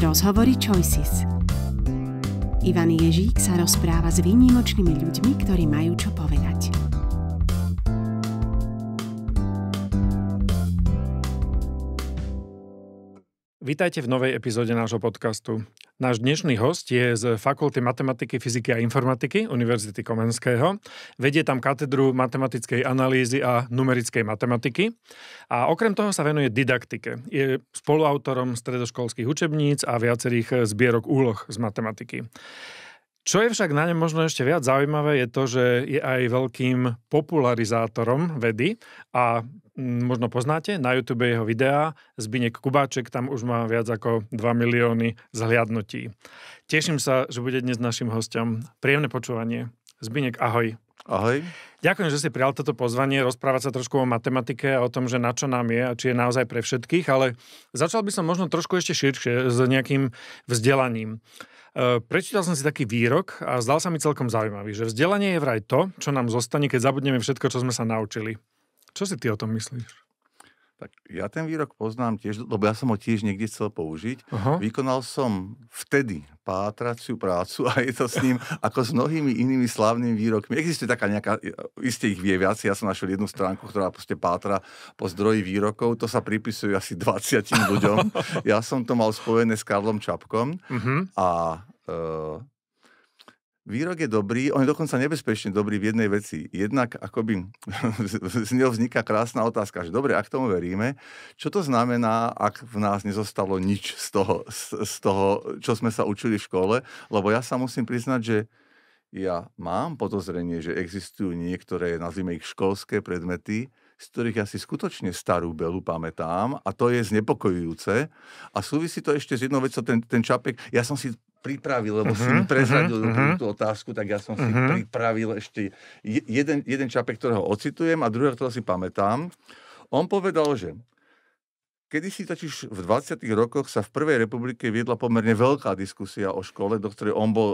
Rozhovory Choices. Ivan Ježík sa rozpráva s výnimočnými ľuďmi, ktorí majú čo povedať. Vítajte v novej epizóde nášho podcastu. Náš dnešný host je z Fakulty matematiky, fyziky a informatiky Univerzity Komenského. Vedie tam katedru matematickej analýzy a numerickej matematiky. A okrem toho sa venuje didaktike. Je spoluautorom stredoškolských učebníc a viacerých zbierok úloh z matematiky. Čo je však na ňom možno ešte viac zaujímavé, je to, že je aj veľkým popularizátorom vedy a možno poznáte na YouTube jeho videá. Zbyněk Kubáček tam už má viac ako 2 milióny zhliadnutí. Teším sa, že bude dnes našim hosťom. Príjemné počúvanie. Zbyněk, ahoj. Ahoj. Ďakujem, že si prijal toto pozvanie, rozprávať sa trošku o matematike a o tom, že na čo nám je a či je naozaj pre všetkých, ale začal by som možno trošku ešte širšie s nejakým vzdelaním. Prečítal som si taký výrok a zdal sa mi celkom zaujímavý, že vzdelanie je vraj to, čo nám zostane, keď zabudneme všetko, čo sme sa naučili. Čo si ty o tom myslíš? Tak ja ten výrok poznám tiež, lebo ja som ho tiež niekde chcel použiť. Aha. Vykonal som vtedy pátraciu prácu a je to s ním ako s mnohými inými slávnymi výrokmi. Existuje taká nejaká, iste ich vie viac, ja som našiel jednu stránku, ktorá proste pátra po zdroji výrokov, to sa pripisuje asi 20 ľuďom. Ja som to mal spojené s Karlom Čapkom a výrok je dobrý, on je dokonca nebezpečne dobrý v jednej veci. Jednak akoby z neho vzniká krásna otázka, že dobre, ak tomu veríme, čo to znamená, ak v nás nezostalo nič z toho, čo sme sa učili v škole, lebo ja sa musím priznať, že ja mám podozrenie, že existujú niektoré, nazvime ich školské predmety, z ktorých ja si skutočne starú belu pamätám a to je znepokojujúce. A súvisí to ešte s jednou vecou, ten Čapek, ja som si pripravil, lebo si mi prezradil tú otázku, tak ja som si pripravil ešte jeden Čapek, ktorého ocitujem a druhého, ktorého si pamätám. On povedal, že kedysi totiž v 20. rokoch sa v Prvej republike viedla pomerne veľká diskusia o škole, do ktorej on bol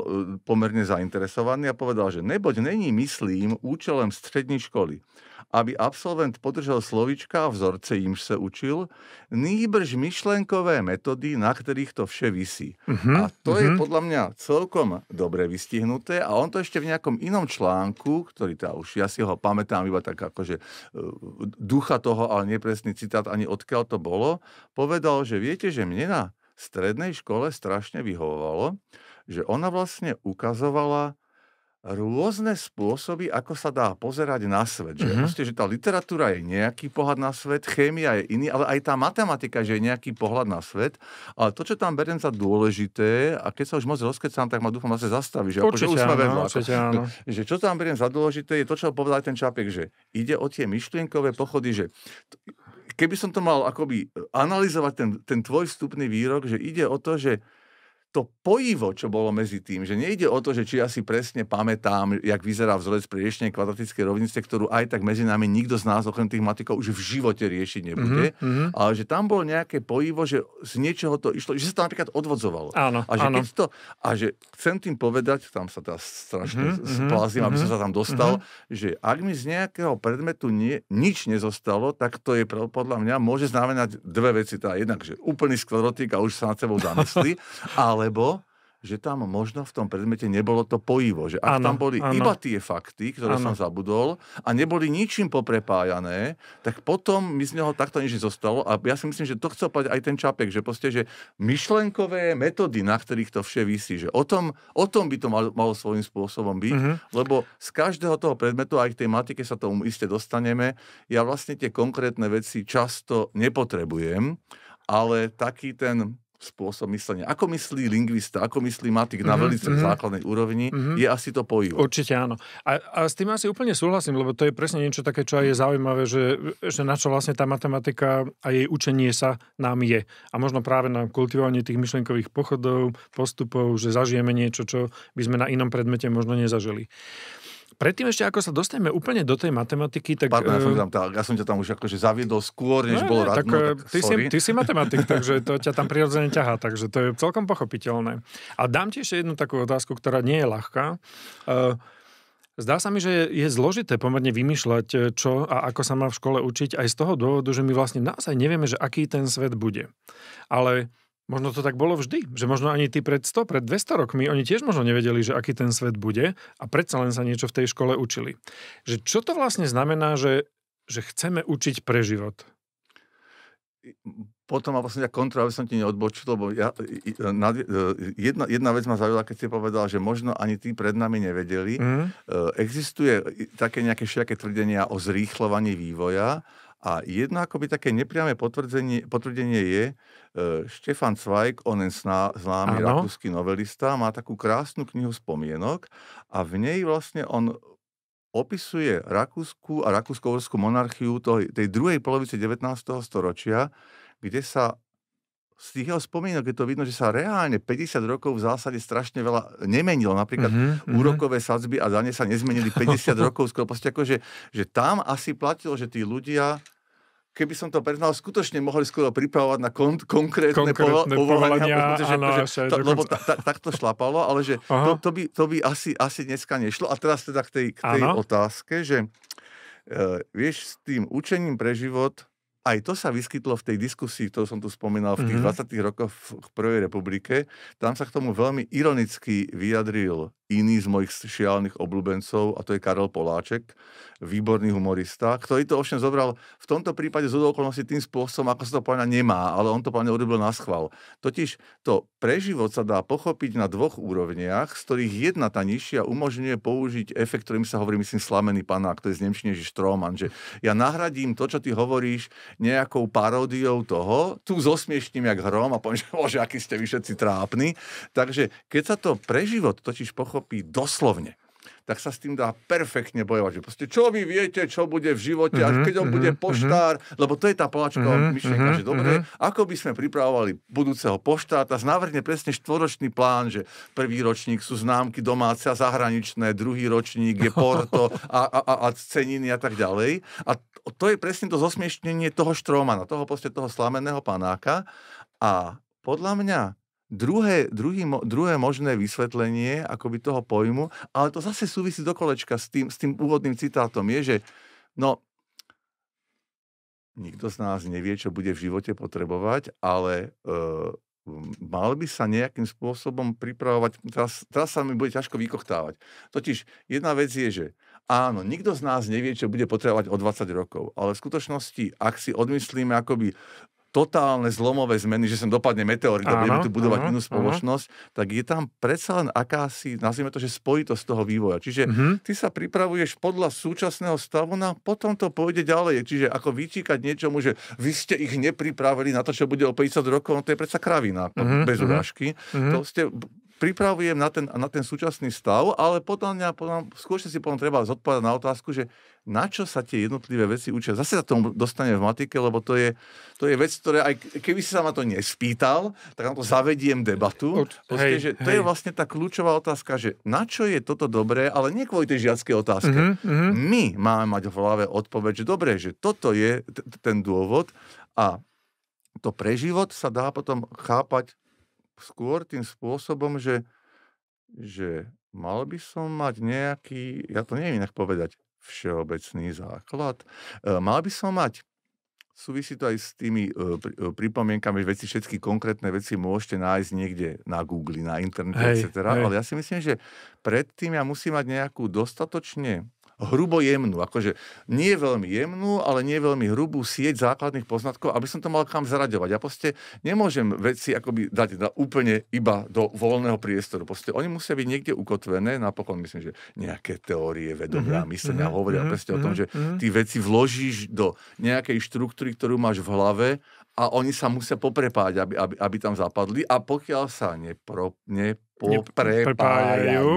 pomerne zainteresovaný a povedal, že neboť není, myslím, účelem strední školy, aby absolvent podržal slovíčka a vzorce, jimž se učil, nýbrž myšlenkové metody, na ktorých to vše visí. A to je podľa mňa celkom dobre vystihnuté a on to ešte v nejakom inom článku, ktorý už ja si ho pamätám iba tak akože ducha toho, ale nepresný citát ani odkiaľ to bolo, povedal, že viete, že mne na strednej škole strašne vyhovovalo, že ona vlastne ukazovala rôzne spôsoby, ako sa dá pozerať na svet. Že, proste, že tá literatúra je nejaký pohľad na svet, chémia je iný, ale aj tá matematika, že je nejaký pohľad na svet. Ale to, čo tam beriem za dôležité, a keď sa už moc rozkecám, tak ma dúfam zase zastaví. Že Určite áno. Že čo tam beriem za dôležité, je to, čo povedal ten Čapek, že ide o tie myšlienkové pochody, že keby som to mal akoby analyzovať ten tvoj vstupný výrok, že ide o to, že to pojivo, čo bolo medzi tým, že nejde o to, že či ja si presne pamätám, jak vyzerá vzorec pri riešení kvadratickej rovnice, ktorú aj tak medzi nami nikto z nás, okrem tých matikov, už v živote riešiť nebude, ale že tam bolo nejaké pojivo, že z niečoho to išlo, že sa to napríklad odvodzovalo. Áno, a že keď to, a že chcem tým povedať, tam sa teraz strašne splázim, aby som sa tam dostal, že ak mi z nejakého predmetu nič nezostalo, tak to je podľa mňa môže znamenať dve veci. Tá jednak, že úplný sklerotik a už sa nad sebou zamyslí, alebo že tam možno v tom predmete nebolo to pojivo. Že ak tam boli iba tie fakty, ktoré som zabudol a neboli ničím poprepájané, tak potom mi z neho takto nič zostalo. A ja si myslím, že to chcel povedať aj ten Čapek, že proste, že myšlenkové metódy, na ktorých to vše visí, že o tom by to malo svojím spôsobom byť, lebo z každého toho predmetu, aj k tej matike sa tomu iste dostaneme, ja vlastne tie konkrétne veci často nepotrebujem, ale taký ten spôsob myslenia. Ako myslí lingvista, ako myslí matik na veľmi základnej úrovni, je asi to pojivo. Určite áno. A s tým asi úplne súhlasím, lebo to je presne niečo také, čo aj je zaujímavé, že na čo vlastne tá matematika a jej učenie sa nám je. A možno práve na kultivovanie tých myšlienkových pochodov, postupov, že zažijeme niečo, čo by sme na inom predmete možno nezažili. Predtým ešte, ako sa dostaneme úplne do tej matematiky, tak... Pardon, ja som ťa tam už akože zaviedol skôr, než bolo radno, tak ty si matematik, takže to ťa tam prirodzene ťahá, takže to je celkom pochopiteľné. A dám ti ešte jednu takú otázku, ktorá nie je ľahká. Zdá sa mi, že je zložité pomerne vymýšľať, čo a ako sa má v škole učiť, aj z toho dôvodu, že my vlastne naozaj nevieme, že aký ten svet bude. Ale Možno to tak bolo vždy, že možno ani tí pred 100, pred 200 rokmi, oni tiež možno nevedeli, že aký ten svet bude a predsa len sa niečo v tej škole učili. Že čo to vlastne znamená, že chceme učiť pre život? Potom ma vlastne kontrola, aby som ti neodbočil, lebo jedna vec ma zaujala, keď si povedal, že možno ani tí pred nami nevedeli. Existuje také nejaké všelijaké tvrdenia o zrýchľovaní vývoja a jedno akoby také nepriame potvrdenie je, Štefan Zweig, onen známy rakúsky novelista, má takú krásnu knihu spomienok a v nej vlastne on opisuje Rakúsku a rakúsko-uhorskú monarchiu tej druhej polovice 19. storočia, kde sa z tých jeho spomienok je to vidno, že sa reálne 50 rokov v zásade strašne veľa nemenilo. Napríklad úrokové sadzby a dane sa nezmenili 50 rokov. Skoro proste akože, že tam asi platilo, že tí ľudia, keby som to priznal, skutočne mohli skoro pripravovať na konkrétne povolania. Lebo tak to šlapalo, ale že to by asi dneska nešlo. A teraz teda k tej otázke, že vieš, s tým učením pre život, aj to sa vyskytlo v tej diskusii, ktorú som tu spomínal v tých 20. rokoch v Prvej republike. Tam sa k tomu veľmi ironicky vyjadril iný z mojich šialených obľúbencov, a to je Karel Poláček, výborný humorista, ktorý to ovšem zobral v tomto prípade z okolností tým spôsobom, ako sa to povedať nemá, ale on to povedať urobil naschvál. Totiž to pre život sa dá pochopiť na dvoch úrovniach, z ktorých jedna, tá nižšia, umožňuje použiť efekt, ktorým sa hovorí, myslím, slamený panák, to je z nemčiny, že Strohmann, že ja nahradím to, čo ty hovoríš, nejakou paródiou toho, tu zosmiešním jak hrom a poviem, že bože, aký ste vy všetci trápni. Takže keď sa to pre život totiž pochopí doslovne, tak sa s tým dá perfektne bojovať. Že proste, čo vy viete, čo bude v živote, až keď on bude poštár, lebo to je tá Poláčková myšlienka, že dobre, ako by sme pripravovali budúceho poštára, navrhne presne štvoročný plán, že prvý ročník sú známky domáce a zahraničné, druhý ročník je Porto a ceniny a tak ďalej. A to je presne to zosmiešnenie toho Strohmanna, toho slamenného panáka. A podľa mňa druhé možné vysvetlenie akoby toho pojmu, ale to zase súvisí do kolečka s tým úvodným citátom, je, že nikto z nás nevie, čo bude v živote potrebovať, ale mal by sa nejakým spôsobom pripravovať, teraz sa mi bude ťažko vykochtávať. Totiž jedna vec je, že áno, nikto z nás nevie, čo bude potrebovať o 20 rokov, ale v skutočnosti, ak si odmyslíme akoby totálne zlomové zmeny, že sem dopadne meteorit a budeme tu budovať inú spoločnosť, tak je tam predsa len akási, nazvime to, že spojitosť toho vývoja. Čiže ty sa pripravuješ podľa súčasného stavu, no potom to pôjde ďalej. Čiže ako vyčíkať niečomu, že vy ste ich nepripravili na to, čo bude o 50 rokov, no to je predsa kravina, bez urážky. To ste pripravujem na ten súčasný stav, ale potom skôr si treba zodpovedať na otázku, že na čo sa tie jednotlivé veci učia. Zase sa tomu dostane v matike, lebo to je vec, ktoré aj keby si sa ma to nespýtal, tak na to zavediem debatu. Že to je vlastne tá kľúčová otázka, že na čo je toto dobré, ale nie kvôli tej žiackej otázke. My máme mať v hlave odpoveď, že dobre, že toto je ten dôvod a to pre život sa dá potom chápať skôr tým spôsobom, že mal by som mať nejaký, ja to neviem inak povedať, všeobecný základ. Mal by som mať, súvisí to aj s tými pripomienkami, že všetky konkrétne veci môžete nájsť niekde na Google, na internete, etc. Ale ja si myslím, že predtým ja musím mať nejakú dostatočne hrubo jemnú, akože nie veľmi jemnú, ale nie veľmi hrubú sieť základných poznatkov, aby som to mal kam zaraďovať. Ja proste nemôžem veci akoby dať úplne iba do voľného priestoru. Proste oni musia byť niekde ukotvené, napokon myslím, že nejaké teórie vedomia, myslenia hovoria presne o tom, že ty veci vložíš do nejakej štruktúry, ktorú máš v hlave a oni sa musia poprepáť, aby tam zapadli a pokiaľ sa neprepájajú,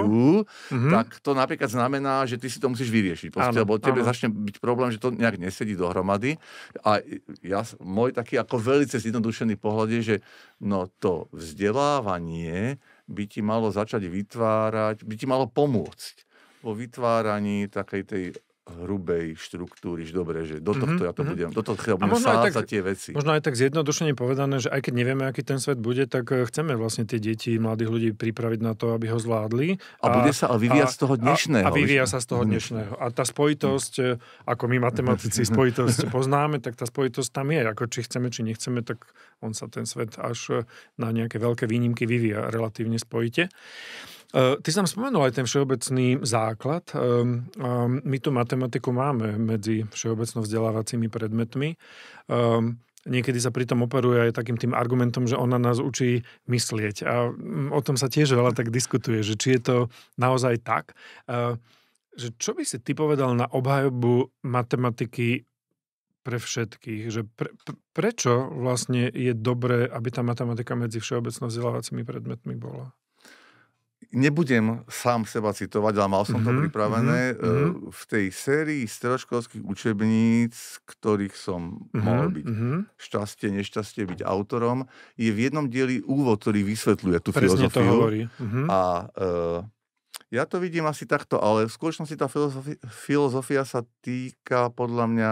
tak to napríklad znamená, že ty si to musíš vyriešiť. Lebo tebe začne byť problém, že to nejak nesedí dohromady. A môj taký ako veľmi zjednodušený pohľad je, že to vzdelávanie by ti malo začať vytvárať, by ti malo pomôcť vo vytváraní takej tej hrubej štruktúry, že dobre, že do tohto ja to budem, do tohto budem sádzať tie veci. Možno aj tak zjednodušene povedané, že aj keď nevieme, aký ten svet bude, tak chceme vlastne tie deti, mladých ľudí pripraviť na to, aby ho zvládli. A bude sa vyvíjať z toho dnešného. A vyvíja sa z toho dnešného. A tá spojitosť, ako my matematici spojitosť poznáme, tak tá spojitosť tam je. Ako či chceme, či nechceme, tak on sa ten svet až na nejaké veľké výnimky vyvíja relatívne spojite. Ty si tam spomenul aj ten všeobecný základ. My tu matematiku máme medzi všeobecno vzdelávacími predmetmi. Niekedy sa pritom operuje aj takým tým argumentom, že ona nás učí myslieť. A o tom sa tiež veľa tak diskutuje, že či je to naozaj tak. Že čo by si ty povedal na obhajobu matematiky pre všetkých? Že prečo vlastne je dobré, aby tá matematika medzi všeobecno vzdelávacími predmetmi bola? Nebudem sám seba citovať, ale mal som to pripravené. V tej sérii stredoškolských učebníc, ktorých som mohol byť šťastie, nešťastie byť autorom, je v jednom dieli úvod, ktorý vysvetľuje tú filozofiu. To hovorí. A ja to vidím asi takto, ale v skutočnosti tá filozofia sa týka, podľa mňa,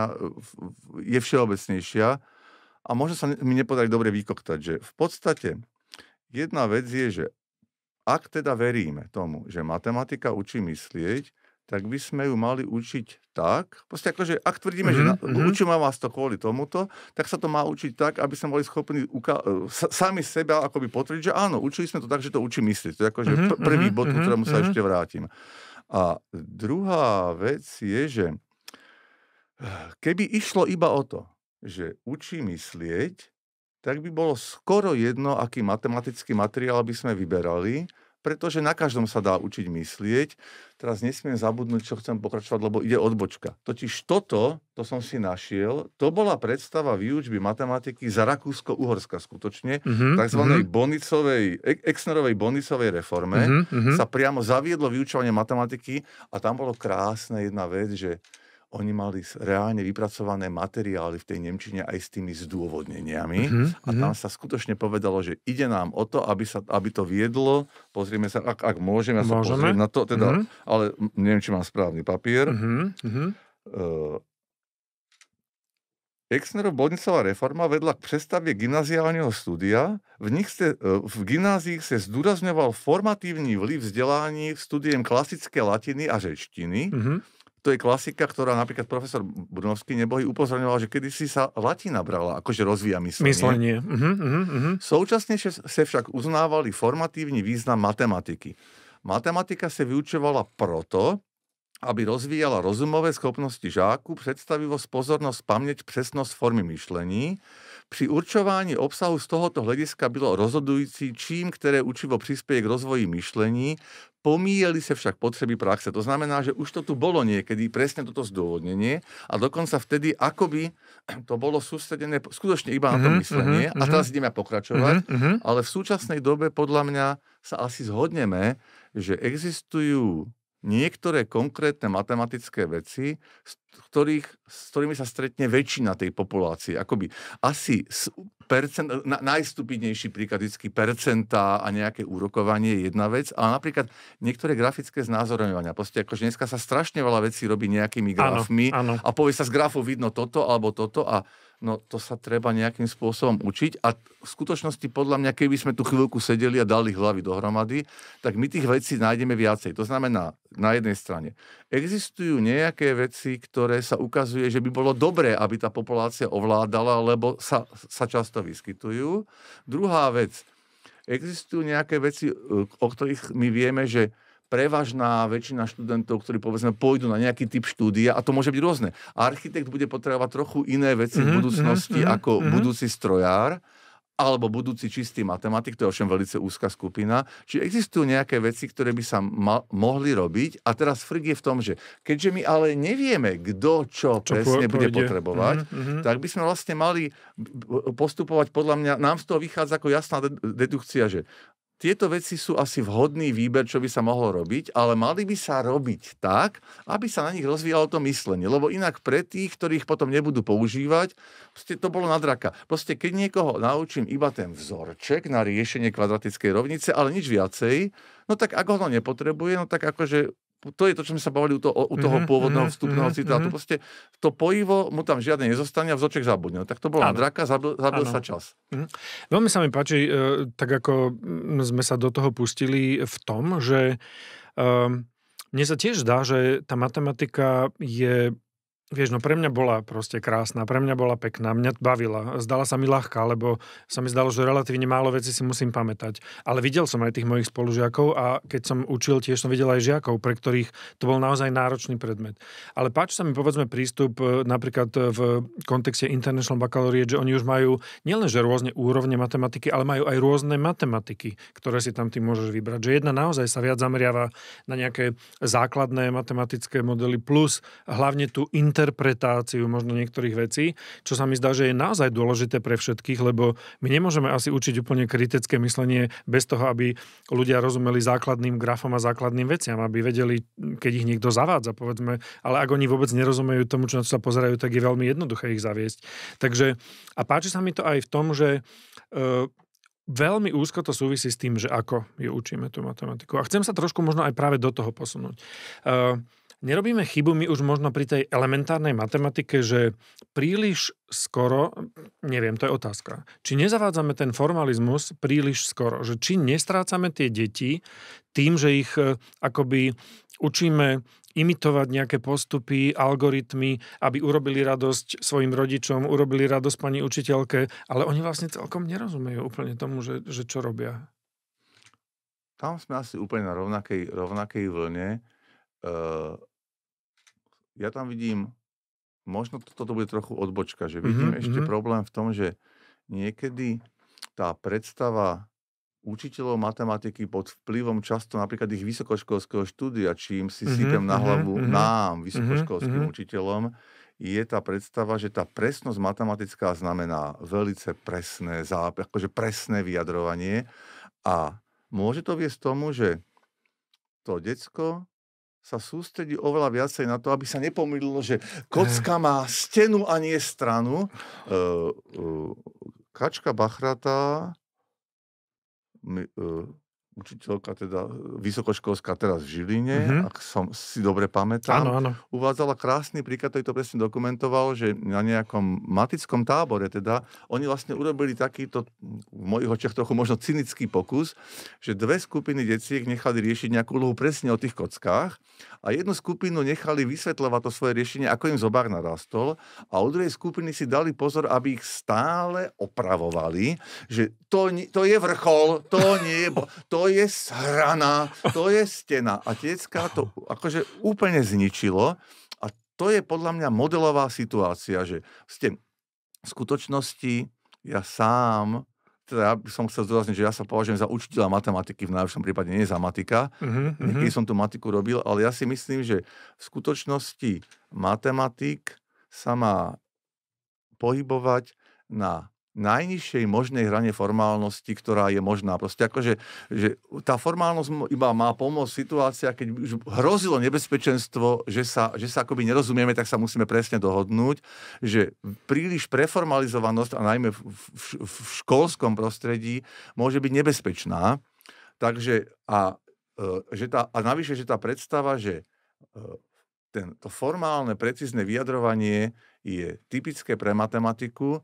je všeobecnejšia a možno sa mi nepodarí dobre vykoktať, že v podstate jedna vec je, že ak teda veríme tomu, že matematika učí myslieť, tak by sme ju mali učiť tak, proste akože, ak tvrdíme, že učíme vás to kvôli tomuto, tak sa to má učiť tak, aby sme boli schopní sami seba akoby potvrdiť, že áno, učili sme to tak, že to učí myslieť. To je akože prvý bod, ktorému sa ešte vrátim. A druhá vec je, že keby išlo iba o to, že učí myslieť, tak by bolo skoro jedno, aký matematický materiál by sme vyberali, pretože na každom sa dá učiť myslieť. Teraz nesmiem zabudnúť, čo chcem pokračovať, lebo ide odbočka. Totiž to som si našiel, to bola predstava výučby matematiky za Rakúsko-Uhorska skutočne, takzvanej Exnerovej Bonisovej reforme, sa priamo zaviedlo vyučovanie matematiky a tam bolo krásna jedna vec, že oni mali reálne vypracované materiály v tej nemčine aj s tými zdôvodneniami a tam sa skutočne povedalo, že ide nám o to, aby to viedlo, pozrieme sa, ak môžem, ja sa pozriem na to, teda, ale neviem, či mám správny papier. Exnerov-Bonisová reforma vedla k prestavbě gymnaziálneho studia. V gymnáziích se zdůrazňoval formatívny vliv vzdelání studiem klasické latiny a řečtiny. To je klasika, ktorá napríklad profesor Brunovský nebohý upozorňoval, že kedysi sa latina brala, akože rozvíja myslenie. Současne sa však uznávali formatívny význam matematiky. Matematika sa vyučovala proto, aby rozvíjala rozumové schopnosti žáku, predstavivosť, pozornosť, pamäť, presnosť formy myšlení. Pri určování obsahu z tohoto hlediska bylo rozhodující, čím ktoré učivo prispieje k rozvoji myšlení, pomíjeli sa však potreby praxe. To znamená, že už to tu bolo niekedy, presne toto zdôvodnenie a dokonca vtedy akoby to bolo sústredené skutočne iba na to myslenie a teraz ideme pokračovať, ale v súčasnej dobe podľa mňa sa asi zhodneme, že existujú niektoré konkrétne matematické veci, s ktorými sa stretne väčšina tej populácie. Akoby asi najstupidnejší príklad vždycky percentá a nejaké úrokovanie je jedna vec, ale napríklad niektoré grafické znázorňovania. Proste akože dneska sa strašne veľa vecí robí nejakými grafmi a povie sa z grafu vidno toto alebo toto a no to sa treba nejakým spôsobom učiť a v skutočnosti podľa mňa, keby sme tu chvíľku sedeli a dali hlavy dohromady, tak my tých vecí nájdeme viacej. To znamená, na jednej strane existujú nejaké veci, ktoré sa ukazuje, že by bolo dobré, aby tá populácia ovládala, lebo sa často vyskytujú. Druhá vec, existujú nejaké veci, o ktorých my vieme, že prevažná väčšina študentov, ktorí povedzme pôjdu na nejaký typ štúdia, a to môže byť rôzne. Architekt bude potrebovať trochu iné veci v budúcnosti ako budúci strojár, alebo budúci čistý matematik, to je ovšem veľmi úzka skupina. Čiže existujú nejaké veci, ktoré by sa mohli robiť a teraz frik je v tom, že keďže my ale nevieme, kto čo presne bude potrebovať, tak by sme vlastne mali postupovať podľa mňa, nám z toho vychádza ako jasná dedukcia, že tieto veci sú asi vhodný výber, čo by sa mohlo robiť, ale mali by sa robiť tak, aby sa na nich rozvíjalo to myslenie. Lebo inak pre tých, ktorých potom nebudú používať, to bolo na draka. Proste keď niekoho naučím iba ten vzorček na riešenie kvadratickej rovnice, ale nič viacej, no tak ak ho nepotrebuje, no tak akože to je to, čo sme sa bavili u toho pôvodného vstupného citátu. Proste to pojivo mu tam žiadne nezostane a vzoček zabudne. No, tak to bola draka, zabil sa čas. Veľmi sa mi páči, tak ako sme sa do toho pustili v tom, že mne sa tiež zdá, že tá matematika je... Vieš, no pre mňa bola proste krásna, pre mňa bola pekná, mňa bavila, zdala sa mi ľahká, lebo sa mi zdalo, že relatívne málo vecí si musím pamätať. Ale videl som aj tých mojich spolužiakov a keď som učil, tiež som videl aj žiakov, pre ktorých to bol naozaj náročný predmet. Ale páči sa mi, povedzme, prístup napríklad v kontexte International Baccalaureate, že oni už majú nielenže rôzne úrovne matematiky, ale majú aj rôzne matematiky, ktoré si tam ty môžeš vybrať. Že jedna naozaj sa viac zameriava na nejaké základné matematické modely plus hlavne tú interpretáciu možno niektorých vecí, čo sa mi zdá, že je naozaj dôležité pre všetkých, lebo my nemôžeme asi učiť úplne kritické myslenie bez toho, aby ľudia rozumeli základným grafom a základným veciam, aby vedeli, keď ich niekto zavádza, povedzme, ale ak oni vôbec nerozumejú tomu, čo na to sa pozerajú, tak je veľmi jednoduché ich zaviesť. Takže, a páči sa mi to aj v tom, že veľmi úzko to súvisí s tým, že ako ju učíme tú matematiku. A chcem sa trošku možno aj práve do toho posunúť. Nerobíme chybu my už možno pri tej elementárnej matematike, že príliš skoro, neviem, to je otázka, či nezavádzame ten formalizmus príliš skoro, že či nestrácame tie deti tým, že ich akoby učíme imitovať nejaké postupy, algoritmy, aby urobili radosť svojim rodičom, urobili radosť pani učiteľke, ale oni vlastne celkom nerozumejú úplne tomu, že čo robia. Tam sme asi úplne na rovnakej vlne. Ja tam vidím, možno toto bude trochu odbočka, že vidím ešte problém v tom, že niekedy tá predstava učiteľov matematiky pod vplyvom často napríklad ich vysokoškolského štúdia, čím si sypem na hlavu nám, vysokoškolským učiteľom, je tá predstava, že tá presnosť matematická znamená velice presné, akože presné vyjadrovanie a môže to viesť tomu, že to decko sa sústredí oveľa viacej na to, aby sa nepomýlilo, že kocka má stenu a nie stranu. Kačka Bachratá, učiteľka teda vysokoškolská teraz v Žiline, ak som si dobre pamätám, uvádzala krásny príklad, ktorý to presne dokumentoval, že na nejakom matickom tábore teda oni vlastne urobili takýto, v mojich očiach trochu možno cynický pokus, že dve skupiny deciek nechali riešiť nejakú úlohu presne o tých kockách a jednu skupinu nechali vysvetľovať to svoje riešenie, ako im zobák narastol a u druhej skupiny si dali pozor, aby ich stále opravovali, že to je vrchol, to nie je, to je hrana, to je stena. A tie decká to akože úplne zničilo. A to je podľa mňa modelová situácia, že v skutočnosti ja sám, teda ja by som chcel zdôrazniť, že ja sa považujem za učiteľa matematiky, v najlepšom prípade nie za matika. Niekedy som tú matiku robil, ale ja si myslím, že v skutočnosti matematik sa má pohybovať na najnižšej možnej hrane formálnosti, ktorá je možná. Proste akože, že tá formálnosť iba má pomôcť situácia, keď už hrozilo nebezpečenstvo, že sa akoby nerozumieme, tak sa musíme presne dohodnúť, že príliš preformalizovanosť, a najmä v školskom prostredí, môže byť nebezpečná. Takže, a navyše, že tá predstava, že to formálne, precízne vyjadrovanie je typické pre matematiku,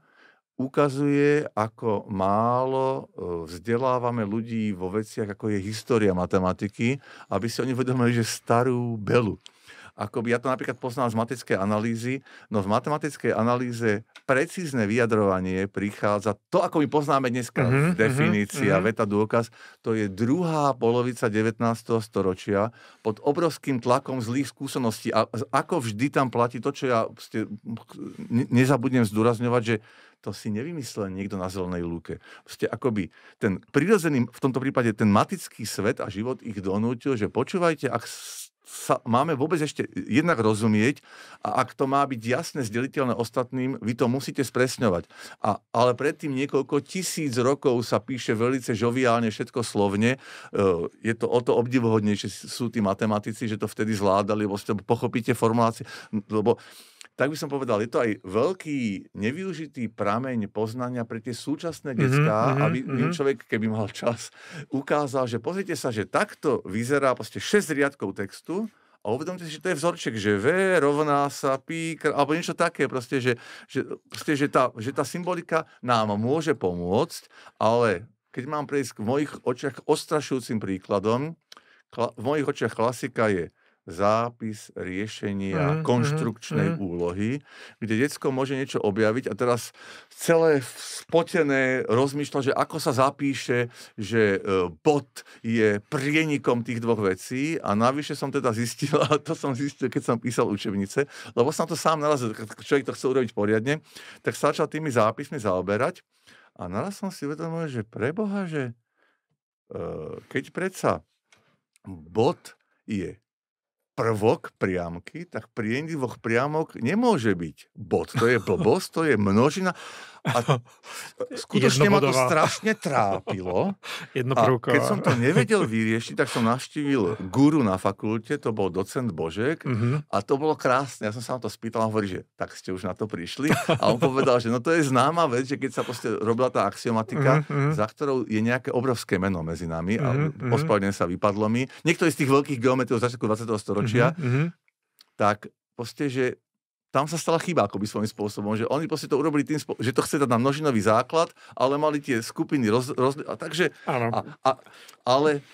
ukazuje, ako málo vzdelávame ľudí vo veciach, ako je história matematiky, aby si oni uvedomili, že starú belu. Akoby ja to napríklad poznám z matematickej analýzy, no v matematickej analýze precízne vyjadrovanie prichádza, to ako my poznáme dneska definícia, veta, dôkaz, to je druhá polovica 19. storočia pod obrovským tlakom zlých skúseností. A ako vždy tam platí to, čo ja nezabudnem zdôrazňovať, že to si nevymyslel niekto na zelenej lúke. Proste akoby ten prirodzený, v tomto prípade ten matický svet a život ich donútil, že počúvajte, ak sa máme vôbec ešte jednak rozumieť a ak to má byť jasne zdeliteľné ostatným, vy to musíte spresňovať. Ale predtým niekoľko tisíc rokov sa píše velice žoviálne, všetko slovne. Je to o to obdivuhodnejšie sú tí matematici, že to vtedy zvládali, lebo pochopíte formulácie. Lebo tak by som povedal, je to aj veľký nevyužitý prameň poznania pre tie súčasné decká, aby človek, keby mal čas, ukázal, že pozrite sa, že takto vyzerá proste 6 riadkov textu A uvedomte si, že to je vzorček, že V rovná sa pí, alebo niečo také, proste, že tá symbolika nám môže pomôcť, ale keď mám prejsť v mojich očiach ostrašujúcim príkladom, v mojich očiach klasika je zápis riešenia konštrukčnej úlohy, kde decko môže niečo objaviť a teraz celé spotené rozmýšľa, že ako sa zapíše, že bod je prienikom tých dvoch vecí a navyše som teda zistil, a to som zistil, keď som písal učebnice, lebo som to sám naraz, človek to chcel urobiť poriadne, tak sa začal tými zápismi zaoberať a naraz som si uvedomil, že preboha, že keď predsa bod je prvok priamky, tak prienivoch priamok nemôže byť bod. To je blbosť, to je množina. A skutočne ma to strašne trápilo. A keď som to nevedel vyriešiť, tak som navštívil guru na fakulte, to bol docent Božek a to bolo krásne. Ja som sa na to spýtal a hovorí, že tak ste už na to prišli. A on povedal, že no to je známa vec, že keď sa proste robila tá axiomatika, za ktorou je nejaké obrovské meno medzi nami a ospravedlňujem sa, vypadlo mi. Niektorý z tých veľkých geometrov z začiatku 20. storočia, tak proste, že tam sa stala chyba akoby svojím spôsobom, že oni proste to urobili tým že to chce dať na množinový základ, ale mali tie skupiny takže, ale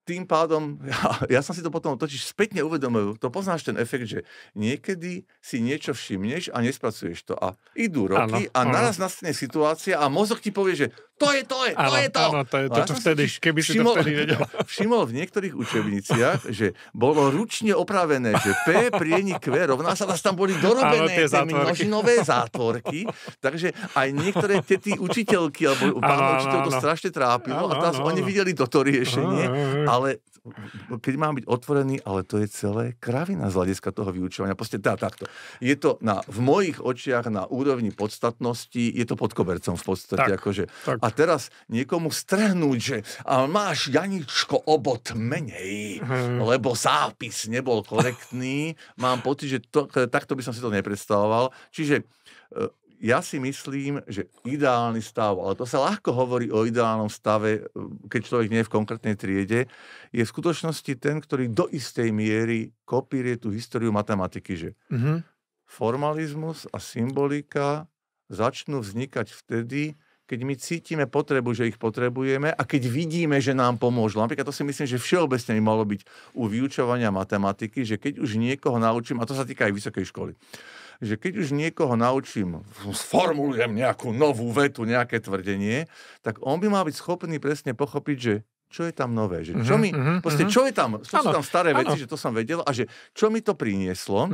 tým pádom, ja som si to potom totiž spätne uvedomil, to poznáš ten efekt, že niekedy si niečo všimneš a nespracuješ to a idú roky a naraz nastane situácia a mozog ti povie, že to je to. Áno, to je to, čo vtedy, keby si to vtedy vedel. Všimol v niektorých učebniciach, že bolo ručne opravené, že P prienik Q rovná sa, tam boli dorobené tie množinové zátvorky, takže aj niektoré tety učiteľky, alebo pán učiteľ to strašne trápilo a teraz oni videli toto riešenie, ale keď mám byť otvorený, ale to je celé kravina z hľadiska toho vyučovania. Proste takto. Je to v mojich očiach na úrovni podstatnosti, je to pod kobercom v podstate. Tak. A teraz niekomu strhnúť, že máš, Janičko, o bod menej, lebo zápis nebol korektný. Mám pocit, že takto by som si to nepredstavoval. Čiže ja si myslím, že ideálny stav, ale to sa ľahko hovorí o ideálnom stave, keď človek nie je v konkrétnej triede, je v skutočnosti ten, ktorý do istej miery kopíruje tú históriu matematiky, že formalizmus a symbolika začnú vznikať vtedy, keď my cítime potrebu, že ich potrebujeme a keď vidíme, že nám pomôžu. Napríklad to si myslím, že všeobecne by malo byť u vyučovania matematiky, že keď už niekoho naučím, a to sa týka aj vysokej školy, že keď už niekoho naučím, sformulujem nejakú novú vetu, nejaké tvrdenie, tak on by mal byť schopný presne pochopiť, že čo je tam nové, že čo mi, proste čo je tam, sú tam staré veci, že to som vedel a že čo mi to prinieslo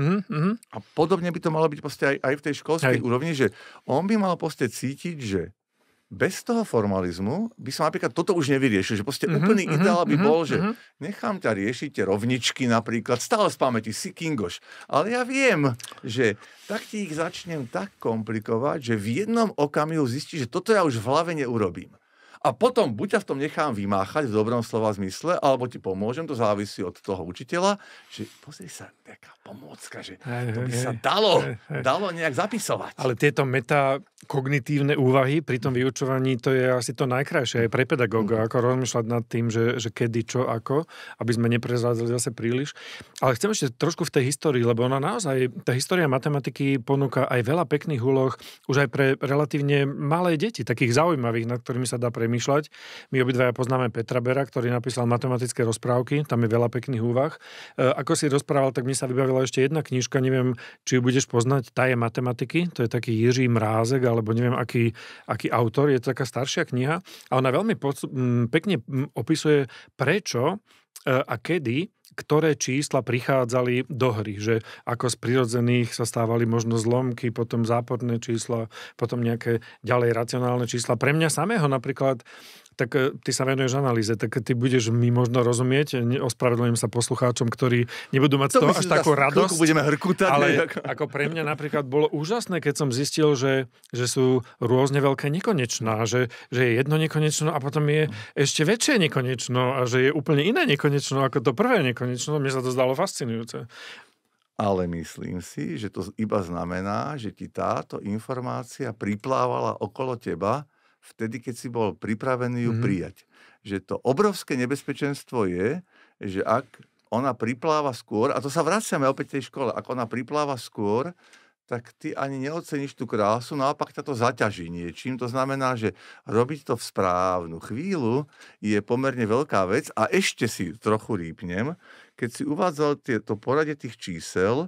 a podobne by to malo byť proste aj v tej školskej úrovni, že on by mal proste cítiť, že bez toho formalizmu by som napríklad toto už nevyriešil, že proste úplný ideál by bol, že nechám ťa riešiť tie rovničky napríklad, stále z pamäti, si kingoš, ale ja viem, že tak ti ich začnem tak komplikovať, že v jednom okamihu zistíš, že toto ja už v hlave neurobím. A potom buď ťa v tom nechám vymáchať v dobrom slova zmysle, alebo ti pomôžem, to závisí od toho učiteľa, že pozri sa, taká pomôcka, že to by sa dalo nejak zapisovať. Ale tieto metakognitívne úvahy pri tom vyučovaní, to je asi to najkrajšie aj pre pedagóga, ako rozmýšľať nad tým, že kedy, čo, ako, aby sme neprezrádzali zase príliš. Ale chcem ešte trošku v tej histórii, lebo ona naozaj, tá história matematiky ponúka aj veľa pekných úloh, už aj pre relatívne malé deti, takých zaujímavých, nad ktorými sa dá premýšľať. My obidvaja poznáme Petra Bera, ktorý napísal matematické rozprávky, tam je veľa pekných úvah. Ako si rozprával, tak mi sa vybavila ešte jedna knižka, neviem, či ju budeš poznať, tá je matematiky, to je taký Jiří Mrázek, alebo neviem, aký autor, je to taká staršia kniha a ona veľmi pekne opisuje, prečo a kedy ktoré čísla prichádzali do hry, že ako z prirodzených sa stávali možno zlomky, potom záporné čísla, potom nejaké ďalej racionálne čísla. Pre mňa samého napríklad, tak ty sa venuješ analýze, tak ty budeš mi možno rozumieť, ospravedlňujem sa poslucháčom, ktorí nebudú mať z toho až takú radosť, budeme hrkútať, ale ako pre mňa napríklad bolo úžasné, keď som zistil, že sú rôzne veľké nekonečno, že je jedno nekonečno a potom je ešte väčšie nekonečno a že je úplne iné nekonečno ako to prvé nekonečno. Mne sa to zdalo fascinujúce. Ale myslím si, že to iba znamená, že ti táto informácia priplávala okolo teba vtedy, keď si bol pripravený ju prijať. Že to obrovské nebezpečenstvo je, že ak ona pripláva skôr, a to sa vraciame opäť tej škole, ak ona pripláva skôr, tak ty ani neoceníš tú krásu, naopak ťa to zaťaží niečím. To znamená, že robiť to v správnu chvíľu je pomerne veľká vec. A ešte si trochu rýpnem, keď si uvádzal to poradie tých čísel,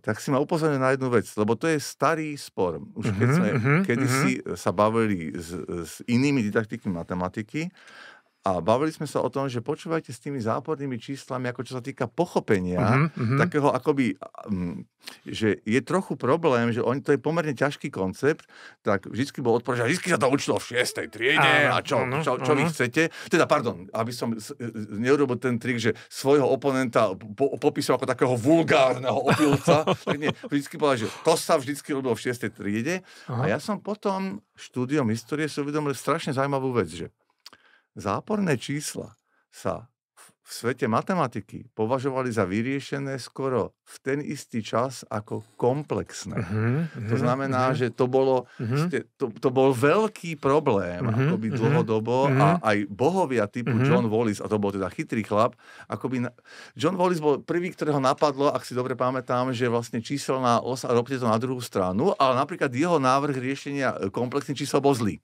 tak si ma upozornil na jednu vec, lebo to je starý spor. Už keď sme kedysi sa bavili s inými didaktikmi matematiky, a bavili sme sa o tom, že počúvajte s tými zápornými číslami, ako čo sa týka pochopenia, takého akoby, že je trochu problém, že to je pomerne ťažký koncept, tak vždycky bol odpor, že vždycky sa to učilo v 6. triede a čo vy chcete. Teda, pardon, aby som neurobil ten trik, že svojho oponenta popisoval ako takého vulgárneho opilca, tak nie, vždycky povedal, že to sa vždycky robilo v 6. triede. A ja som potom štúdiom histórie si uvedomil strašne zaujímavú vec, že záporné čísla sa v svete matematiky považovali za vyriešené skoro v ten istý čas ako komplexné. To znamená, že to bol veľký problém akoby dlhodobo a aj bohovia typu John Wallis, a to bol teda chytrý chlap, John Wallis bol prvý, ktorého napadlo, ak si dobre pamätám, že vlastne číselná os a robte to na druhú stranu, ale napríklad jeho návrh riešenia komplexných čísel bol zlý.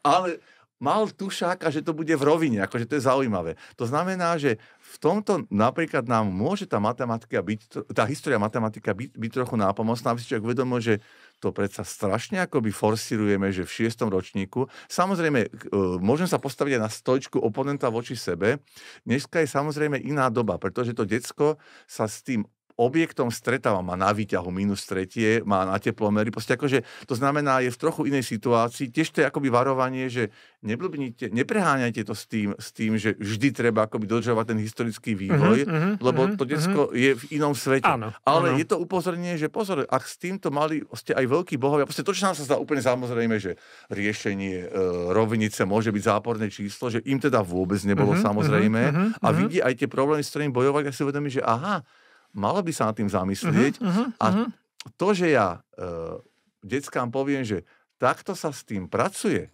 Ale mal tušák, a že to bude v rovine, akože to je zaujímavé. To znamená, že v tomto napríklad nám môže tá história matematika byť trochu nápomocná, aby si človek uvedomil, že to predsa strašne akoby forsírujeme, že v 6. ročníku. Samozrejme, môžem sa postaviť aj na stoličku oponenta voči sebe. Dneska je samozrejme iná doba, pretože to decko sa s tým objektom stretáva, má na výťahu -3, má na teplomery, proste akože to znamená, je v trochu inej situácii. Tiež to je akoby varovanie, že neblbnite, nepreháňajte to s tým, že vždy treba akoby dodržovať ten historický vývoj, lebo to decko je v inom svete. Ale je to upozornenie, že pozor, ak s týmto mali aj veľkí bohovia, proste to, čo nám sa zdá úplne samozrejme, že riešenie rovnice môže byť záporné číslo, že im teda vôbec nebolo samozrejme a vidí aj tie problémy, s ktorými bojovať, a si uvedomí, že aha, malo by sa nad tým zamyslieť a to, že ja deckám poviem, že takto sa s tým pracuje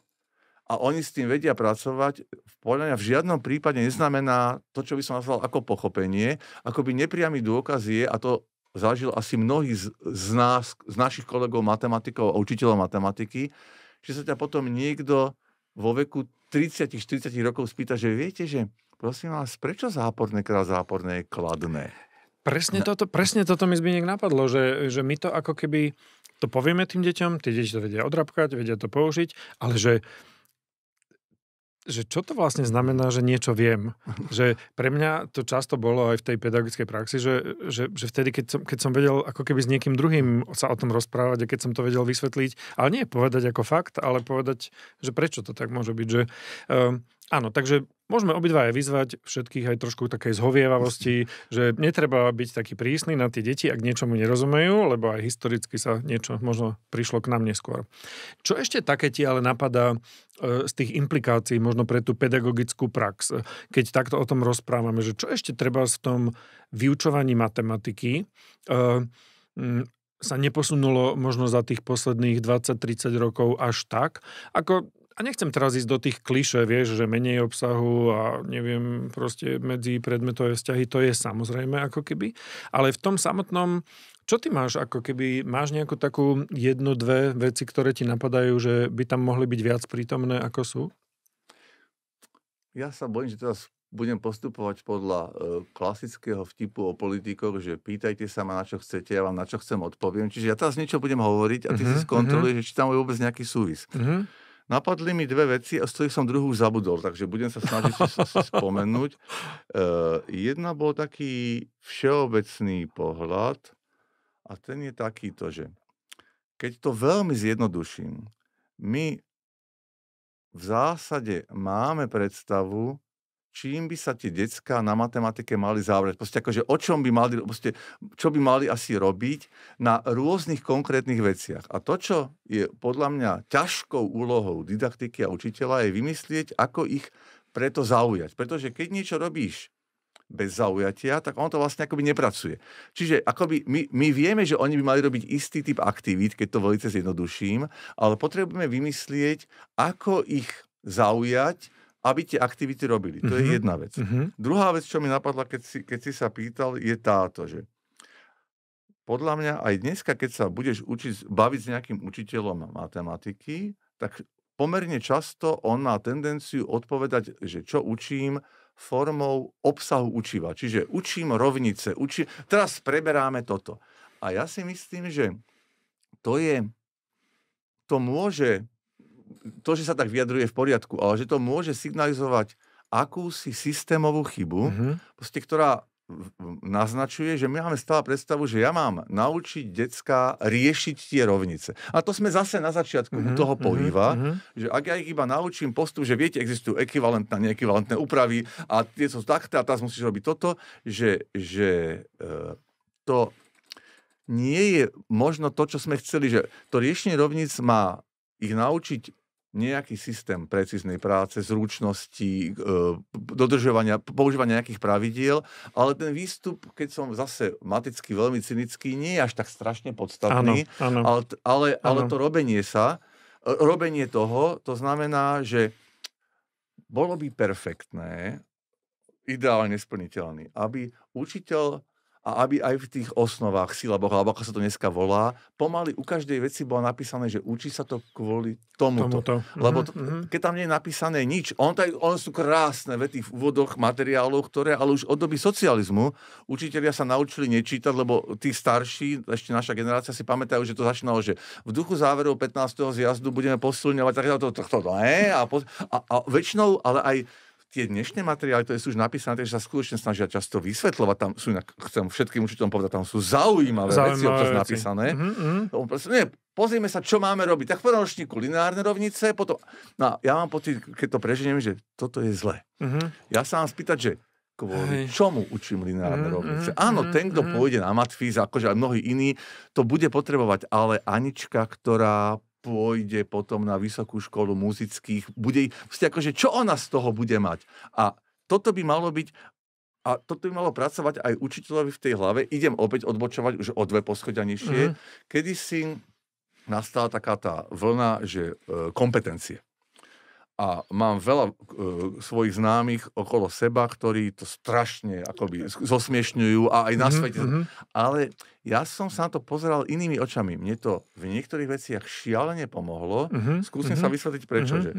a oni s tým vedia pracovať, podľa mňa v žiadnom prípade neznamená to, čo by som nazval ako pochopenie, akoby nepriamy dôkaz je, a to zažil asi mnohí z našich kolegov matematikov a učiteľov matematiky, že sa ťa potom niekto vo veku 30-40 rokov spýta, že viete, že prosím vás, prečo záporné krát záporné je kladné? Presne toto mi Zbyněk napadlo, že my to ako keby to povieme tým deťom, tie deti to vedia odrapkať, vedia to použiť, ale že čo to vlastne znamená, že niečo viem. Že pre mňa to často bolo aj v tej pedagogickej praxi, že vtedy, keď som vedel ako keby s niekým druhým sa o tom rozprávať a keď som to vedel vysvetliť, ale nie povedať ako fakt, ale povedať, že prečo to tak môže byť. Že, áno, takže môžeme obidvaja vyzvať všetkých aj trošku takej zhovievavosti, že netreba byť taký prísny na tie deti, ak niečomu nerozumejú, lebo aj historicky sa niečo možno prišlo k nám neskôr. Čo ešte také ti ale napadá z tých implikácií možno pre tú pedagogickú prax, keď takto o tom rozprávame, že čo ešte treba v tom vyučovaní matematiky sa neposunulo možno za tých posledných 20-30 rokov až tak, ako. A nechcem teraz ísť do tých klišé, vieš, že menej obsahu a neviem, proste medzi predmetové vzťahy, to je samozrejme ako keby. Ale v tom samotnom, čo ty máš ako keby, máš nejakú takú jednu, dve veci, ktoré ti napadajú, že by tam mohli byť viac prítomné, ako sú? Ja sa bojím, že teraz budem postupovať podľa klasického vtipu o politikoch, že pýtajte sa ma, na čo chcete, ja vám na čo chcem odpoviem. Čiže ja teraz niečo budem hovoriť a ty si skontroluješ, či tam je vôbec nejaký súvis. Napadli mi dve veci, z ktorých som druhú zabudol, takže budem sa snažiť si spomenúť. Jedna bol taký všeobecný pohľad a ten je takýto, že keď to veľmi zjednoduším, my v zásade máme predstavu, čím by sa tie decká na matematike mali zavrieť. Proste akože o čom by mali, čo by mali asi robiť na rôznych konkrétnych veciach. A to, čo je podľa mňa ťažkou úlohou didaktiky a učiteľa, je vymyslieť, ako ich preto zaujať. Pretože keď niečo robíš bez zaujatia, tak on to vlastne akoby nepracuje. Čiže akoby my vieme, že oni by mali robiť istý typ aktivít, keď to veľmi zjednoduším, ale potrebujeme vymyslieť, ako ich zaujať aby tie aktivity robili. To je jedna vec. Druhá vec, čo mi napadla, keď si sa pýtal, je táto, že podľa mňa aj dneska, keď sa budeš baviť s nejakým učiteľom matematiky, tak pomerne často on má tendenciu odpovedať, že čo učím formou obsahu učiva. Čiže učím rovnice, teraz preberáme toto. A ja si myslím, že to, že sa tak vyjadruje v poriadku, ale že to môže signalizovať akúsi systémovú chybu, ktorá naznačuje, že my máme stále predstavu, že ja mám naučiť decka riešiť tie rovnice. A to sme zase na začiatku u toho pohyba, že ak ja ich iba naučím postup, že viete, existujú ekvivalentné a neekvivalentné úpravy a tie sú takto a teraz musíš robiť toto, že to nie je možno to, čo sme chceli, že to riešenie rovníc má ich naučiť nejaký systém precíznej práce, zručnosti, používania nejakých pravidiel, ale ten výstup, keď som zase maticky veľmi cynický, nie je až tak strašne podstatný, áno. Ale to robenie toho, to znamená, že bolo by perfektné, ideálne splniteľný, aby učiteľ a aby aj v tých osnovách, syllaboch, alebo ako sa to dneska volá, pomaly u každej veci bolo napísané, že učí sa to kvôli tomuto. Lebo keď tam nie je napísané nič, ono sú krásne vety v úvodoch materiálov, ktoré ale už od doby socializmu učitelia sa naučili nečítať, lebo tí starší, ešte naša generácia si pamätajú, že to začínalo, že v duchu záverov 15. zjazdu budeme posilňovať a väčšinou, ale aj tie dnešné materiály, ktoré sú už napísané, že sa skutočne snažia často vysvetľovať, tam sú, chcem všetkým učiteľom povedať, tam sú zaujímavé veci občas napísané. Pozrime sa, čo máme robiť. Tak v prvom ročníku lineárne rovnice, potom... No, ja mám pocit, keď to preženiem, že toto je zle. Ja sa mám spýtať, že kvôli čomu učím lineárne rovnice? Áno, ten, kto pôjde na matfíz, akože aj mnohí iní, to bude potrebovať, ale Anička, ktorá pôjde potom na vysokú školu muzických, akože čo ona z toho bude mať? A toto by malo byť, a toto by malo pracovať aj učiteľovi v tej hlave. Idem opäť odbočovať už o 2 poschodia nižšie. Kedysi nastala taká tá vlna, že kompetencie. A mám veľa svojich známych okolo seba, ktorí to strašne akoby zosmiešňujú a aj na svete. Ale ja som sa na to pozeral inými očami. Mne to v niektorých veciach šialene pomohlo. Skúsim sa vysvetliť prečo. Že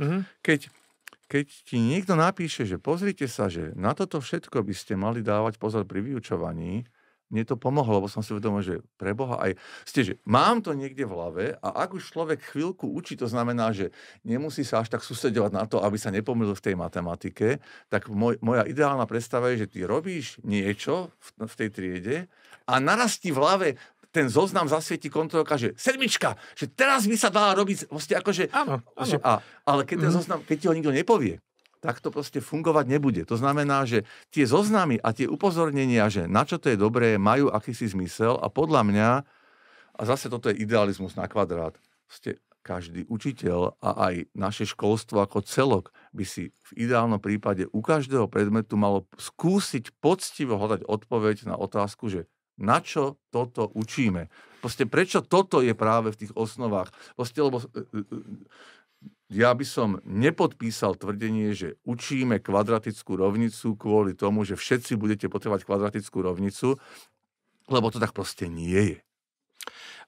keď ti niekto napíše, že pozrite sa, že na toto všetko by ste mali dávať pozor pri vyučovaní, mne to pomohlo, lebo som si uvedomil, že pre Boha aj... že mám to niekde v hlave a ak už človek chvíľku učí, to znamená, že nemusí sa až tak sústredovať na to, aby sa nepomýlil v tej matematike, tak moja ideálna predstava je, že ty robíš niečo v tej triede a naraz ti v hlave ten zoznam zasvieti kontrolka, že 7, že teraz by sa dala robiť vlastne akože... Áno. Ale keď ten zoznam, keď ti ho nikto nepovie, tak to proste fungovať nebude. To znamená, že tie zoznamy a tie upozornenia, že na čo to je dobré, majú akýsi zmysel a podľa mňa, a zase toto je idealizmus na kvadrát, každý učiteľ a aj naše školstvo ako celok by si v ideálnom prípade u každého predmetu malo skúsiť poctivo hľadať odpoveď na otázku, že na čo toto učíme. Proste prečo toto je práve v tých osnovách. Proste, lebo ja by som nepodpísal tvrdenie, že učíme kvadratickú rovnicu kvôli tomu, že všetci budete potrebovať kvadratickú rovnicu, lebo to tak proste nie je.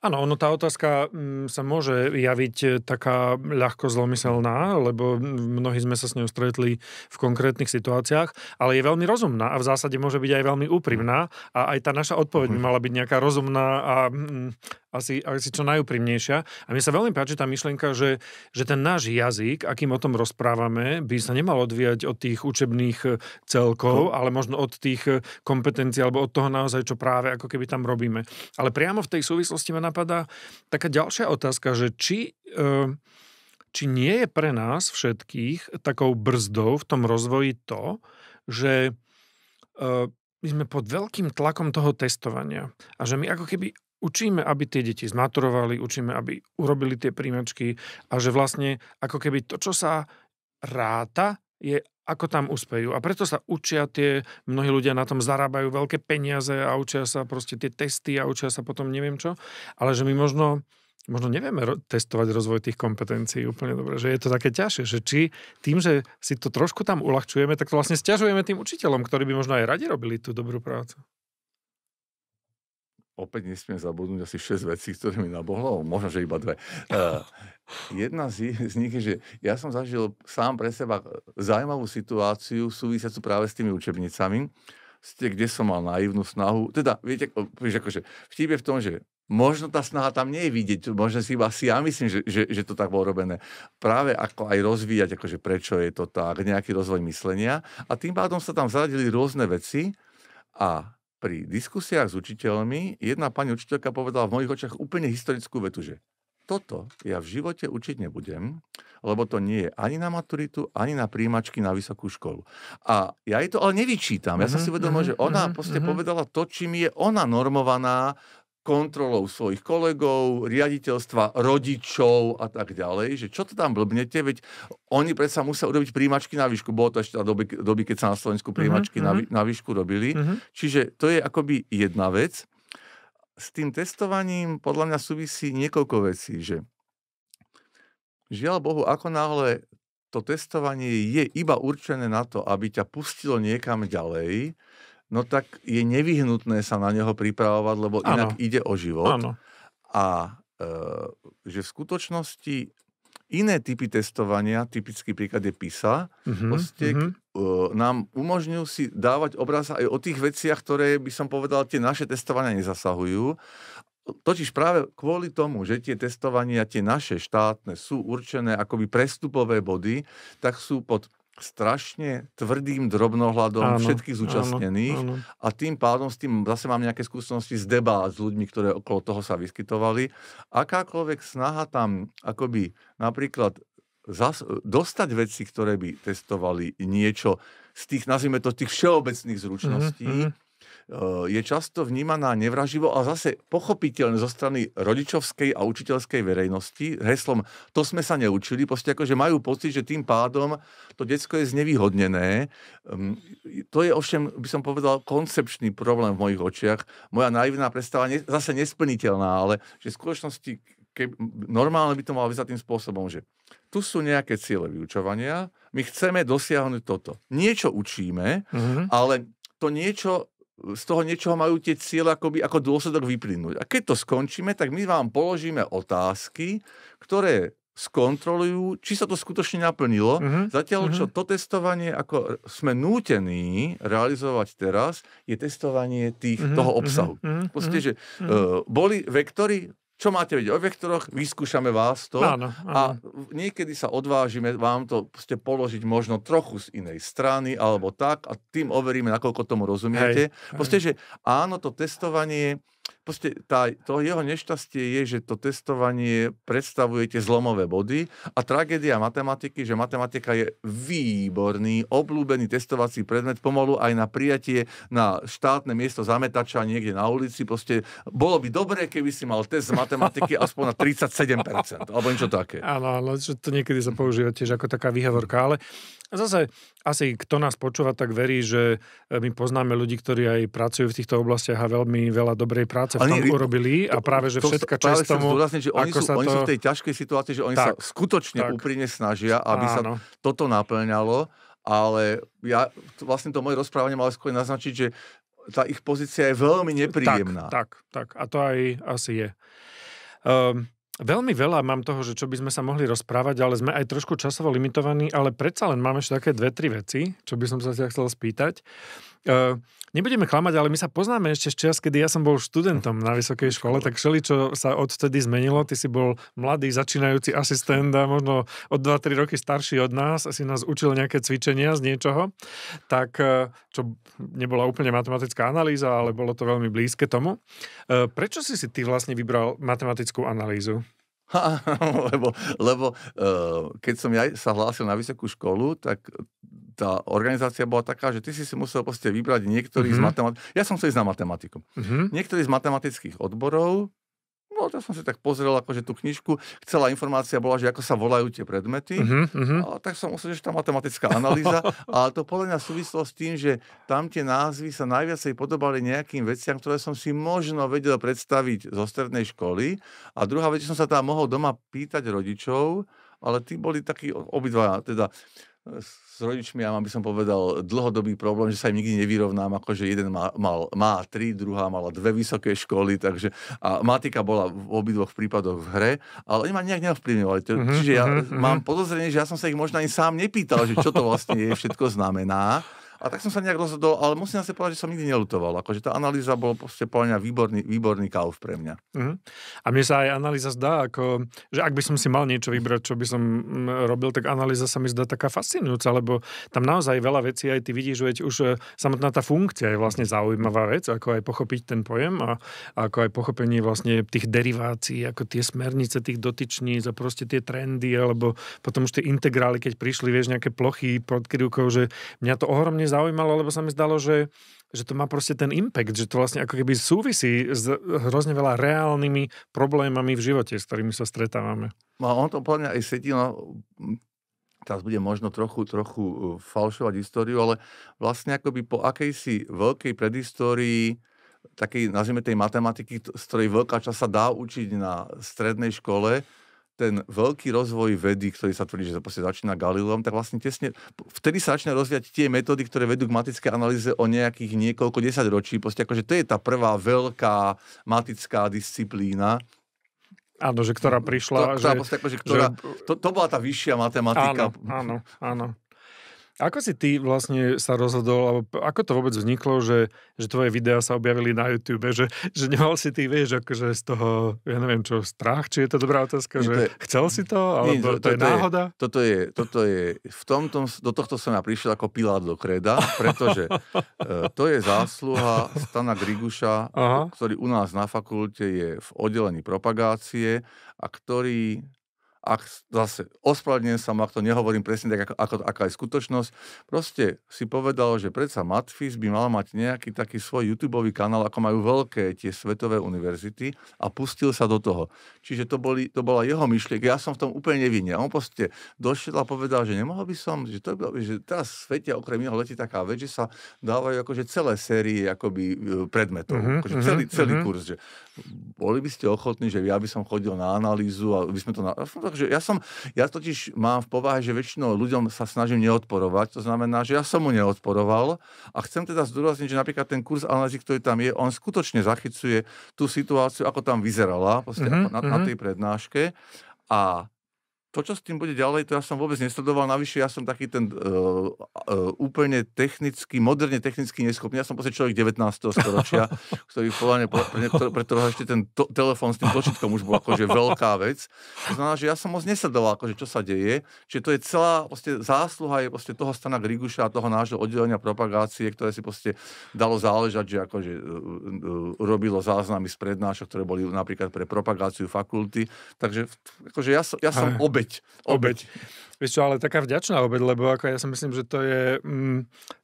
Áno, tá otázka sa môže javiť taká ľahko zlomyselná, lebo mnohí sme sa s ňou stretli v konkrétnych situáciách, ale je veľmi rozumná a v zásade môže byť aj veľmi úprimná a aj tá naša odpoveď by mala byť nejaká rozumná a asi čo najúprimnejšia. A mne sa veľmi páči tá myšlienka, že ten náš jazyk, akým o tom rozprávame, by sa nemal odvíjať od tých učebných celkov, ale možno od tých kompetencií alebo od toho naozaj, čo práve ako keby tam robíme. Ale priamo v tej súvislosti ma napadá taká ďalšia otázka, že či nie je pre nás všetkých takou brzdou v tom rozvoji to, že my sme pod veľkým tlakom toho testovania a že my ako keby učíme, aby tie deti zmaturovali, učíme, aby urobili tie príjmačky a že vlastne ako keby to, čo sa ráta, je ako tam uspejú. A preto sa učia mnohí ľudia na tom zarábajú veľké peniaze a učia sa proste tie testy a učia sa potom neviem čo. Ale že my možno možno nevieme testovať rozvoj tých kompetencií úplne dobre, že je to také ťažšie, že či tým, že si to trošku tam uľahčujeme, tak to vlastne sťažujeme tým učiteľom, ktorí by možno aj radi robili tú dobrú prácu. Opäť nesmiem zabudnúť asi 6 vecí, ktoré mi nabohlo, možno, že iba 2. Jedna z nich je, že ja som zažil sám pre seba zaujímavú situáciu súvisiacu práve s tými učebnicami, kde som mal naivnú snahu. Teda, viete, akože vtip je v tom, že možno tá snaha tam nie je vidieť, možno si ja myslím, že to tak bolo robené. Práve ako aj rozvíjať, akože prečo je to tak, nejaký rozvoj myslenia. A tým pádom sa tam zaradili rôzne veci a pri diskusiách s učiteľmi jedna pani učiteľka povedala v mojich očiach úplne historickú vetu, že toto ja v živote učiť nebudem, lebo to nie je ani na maturitu, ani na príjmačky na vysokú školu. A ja jej to ale nevyčítam. Ja som si uvedomil, že ona povedala to, čím je ona normovaná kontrolou svojich kolegov, riaditeľstva, rodičov a tak ďalej, že čo to tam blbnete, veď oni predsa musia urobiť príjmačky na výšku. Bolo to ešte na doby, keď sa na Slovensku príjmačky na výšku robili. Čiže to je akoby jedna vec. S tým testovaním podľa mňa súvisí niekoľko vecí, že žiaľ Bohu, ako náhle to testovanie je iba určené na to, aby ťa pustilo niekam ďalej, no tak je nevyhnutné sa na neho pripravovať, lebo inak ide o život. Áno. A že v skutočnosti iné typy testovania, typický príklad je PISA, nám umožňujú si dávať obraz aj o tých veciach, ktoré by som povedal, tie naše testovania nezasahujú. Totiž práve kvôli tomu, že tie testovania, tie naše štátne sú určené akoby prestupové body, tak sú pod strašne tvrdým drobnohľadom všetkých zúčastnených a tým pádom s tým zase mám nejaké skúsenosti z debát s ľuďmi, ktoré okolo toho sa vyskytovali. Akákoľvek snaha tam akoby napríklad dostať veci, ktoré by testovali niečo z tých, nazvime to, tých všeobecných zručností, je často vnímaná nevraživo a zase pochopiteľne zo strany rodičovskej a učiteľskej verejnosti. Heslom, to sme sa neučili, proste akože majú pocit, že tým pádom to decko je znevýhodnené. To je ovšem, by som povedal, koncepčný problém v mojich očiach. Moja naivná predstava zase nesplniteľná, ale že v skutočnosti normálne by to malo vyzerať tým spôsobom, že tu sú nejaké ciele vyučovania, my chceme dosiahnuť toto. Niečo učíme, ale to niečo z toho niečoho majú tie ciele ako dôsledok vyplynúť. A keď to skončíme, tak my vám položíme otázky, ktoré skontrolujú, či sa to skutočne naplnilo. Zatiaľ, čo to testovanie, ako sme nútení realizovať teraz, je testovanie toho obsahu. Proste, že boli vektory, čo máte vedieť o vektoroch, vyskúšame vás to a niekedy sa odvážime vám to položiť možno trochu z inej strany alebo tak a tým overíme, nakoľko tomu rozumiete. Proste, že áno, to testovanie, to jeho nešťastie je, že to testovanie predstavuje tie zlomové body a tragédia matematiky, že matematika je výborný, obľúbený testovací predmet, pomalu aj na prijatie na štátne miesto zametača niekde na ulici. Proste bolo by dobré, keby si mal test z matematiky aspoň na 37%, alebo niečo také. Áno, že to niekedy sa používa tiež ako taká výhovorka, ale zase asi kto nás počúva, tak verí, že my poznáme ľudí, ktorí aj pracujú v týchto oblastiach a veľmi veľa dobrej práce v tom urobili a práve, že všetka časť tomu, že oni sú v tej ťažkej situácii, že oni sa skutočne úprimne snažia, aby sa toto naplňalo, ale vlastne to moje rozprávanie malo skôr naznačiť, že tá ich pozícia je veľmi nepríjemná. Tak. A to aj asi je. Veľmi veľa mám toho, že čo by sme sa mohli rozprávať, ale sme aj trošku časovo limitovaní, ale predsa len máme ešte také 2-3 veci, čo by som sa chcel spýtať. Nebudeme klamať, ale my sa poznáme ešte z čas, kedy ja som bol študentom na vysokej škole, tak všeličo sa odtedy zmenilo. Ty si bol mladý, začínajúci asistent a možno od 2-3 roky starší od nás, asi nás učil nejaké cvičenia z niečoho, tak čo nebola úplne matematická analýza, ale bolo to veľmi blízke tomu. Prečo si ty vlastne vybral matematickú analýzu? Lebo keď som ja sa hlásil na vysokú školu, tak tá organizácia bola taká, že ty si musel proste vybrať niektorých z matematiky. Ja som chcel ísť na matematiku. Niektorých z matematických odborov, ja som si tak pozrel akože tú knižku, celá informácia bola, že ako sa volajú tie predmety, a tak som musel, že tá matematická analýza, ale to podľa mňa súvislo s tým, že tam tie názvy sa najviacej podobali nejakým veciam, ktoré som si možno vedel predstaviť zo strednej školy, a druhá vec, som sa tam mohol doma pýtať rodičov, ale tí boli takí obidva, teda s rodičmi, ja mám, by som povedal, dlhodobý problém, že sa im nikdy nevyrovnám, akože jeden má 3, druhá mala 2 vysoké školy, takže a matika bola v obidvoch prípadoch v hre, ale oni ma nejak neovplyvňovali. Čiže ja mám podozrenie, že ja som sa ich možno ani sám nepýtal, že čo to vlastne je, všetko znamená. A tak som sa nejak rozhodol, ale musím sa povedať, že som nikdy neľutoval. Akože tá analýza bola proste podľa mňa výborný kauf pre mňa. A mne sa aj analýza zdá, ako, že ak by som si mal niečo vybrať, čo by som robil, tak analýza sa mi zdá taká fascinujúca, lebo tam naozaj veľa vecí aj ty vidíš, veď už samotná tá funkcia je vlastne zaujímavá vec, ako aj pochopiť ten pojem a ako aj pochopenie vlastne tých derivácií, ako tie smernice tých dotyčníc a proste tie trendy, alebo potom už tie integrály, keď prišli, vieš, nejaké plochy pod krivkou, že mňa to ohromne zaujímalo, lebo sa mi zdalo, že to má proste ten impact, že to vlastne ako keby súvisí s hrozne veľa reálnymi problémami v živote, s ktorými sa stretávame. No on to podľa mňa aj sedí, teraz bude možno trochu falšovať históriu, ale vlastne akoby po akejsi veľkej predhistórii takej, nazvime tej matematiky, z ktorej veľká časť sa dá učiť na strednej škole, ten veľký rozvoj vedy, ktorý sa tvrdí, že začína Galileom, tak vlastne tesne, vtedy sa začne rozvíjať tie metódy, ktoré vedú k matickej analýze o nejakých niekoľko desaťročí. Proste akože to je tá prvá veľká matická disciplína. Áno, že ktorá prišla. To bola tá vyššia matematika. Áno. Ako si ty vlastne sa rozhodol, alebo ako to vôbec vzniklo, že tvoje videá sa objavili na YouTube, že nemal si ty, vieš, akože z toho, ja neviem čo, strach, či je to dobrá otázka, že chcel si to, alebo to je náhoda? Toto je, do tohto som ja prišiel ako Pilát do kreda, pretože to je zásluha Stana Griguša, ktorý u nás na fakulte je v oddelení propagácie a ktorý... zase ospravedlňujem sa, ak to nehovorím presne tak, aká je skutočnosť, proste si povedal, že predsa Matfis by mal mať nejaký taký svoj YouTubeový kanál, ako majú veľké tie svetové univerzity, a pustil sa do toho. Čiže to bola jeho myšlienka. Ja som v tom úplne nevinne. On proste došiel a povedal, že nemohol by som, že teraz v svete okrem iného letí taká vec, že sa dávajú akože celé série akoby predmetov. Akože celý kurz. Že boli by ste ochotní, že ja by som chodil na analýzu a by sme to... Takže ja totiž mám v povahe, že väčšinou ľuďom sa snažím neodporovať, to znamená, že ja som mu neodporoval a chcem teda zdôrazniť, že napríklad ten kurz analýzy, ktorý tam je, on skutočne zachycuje tú situáciu, ako tam vyzerala na tej prednáške, a to, čo s tým bude ďalej, to ja som vôbec nesledoval. Navyše, ja som taký ten úplne moderne technicky neschopný. Ja som proste človek 19. storočia, ktorý pre ktorého ešte ten telefón s tým tlačítkom už bol akože veľká vec. To znamená, že ja som moc nesledoval, akože čo sa deje. Čiže to je celá zásluha je toho Stana Griguša a toho nášho oddelenia propagácie, ktoré si dalo záležať, že akože robilo záznamy z prednášok, ktoré boli napríklad pre propagáciu fakulty. Takže akože ja som obeť. Vieš čo, ale taká vďačná obeť, lebo ako ja si myslím, že to je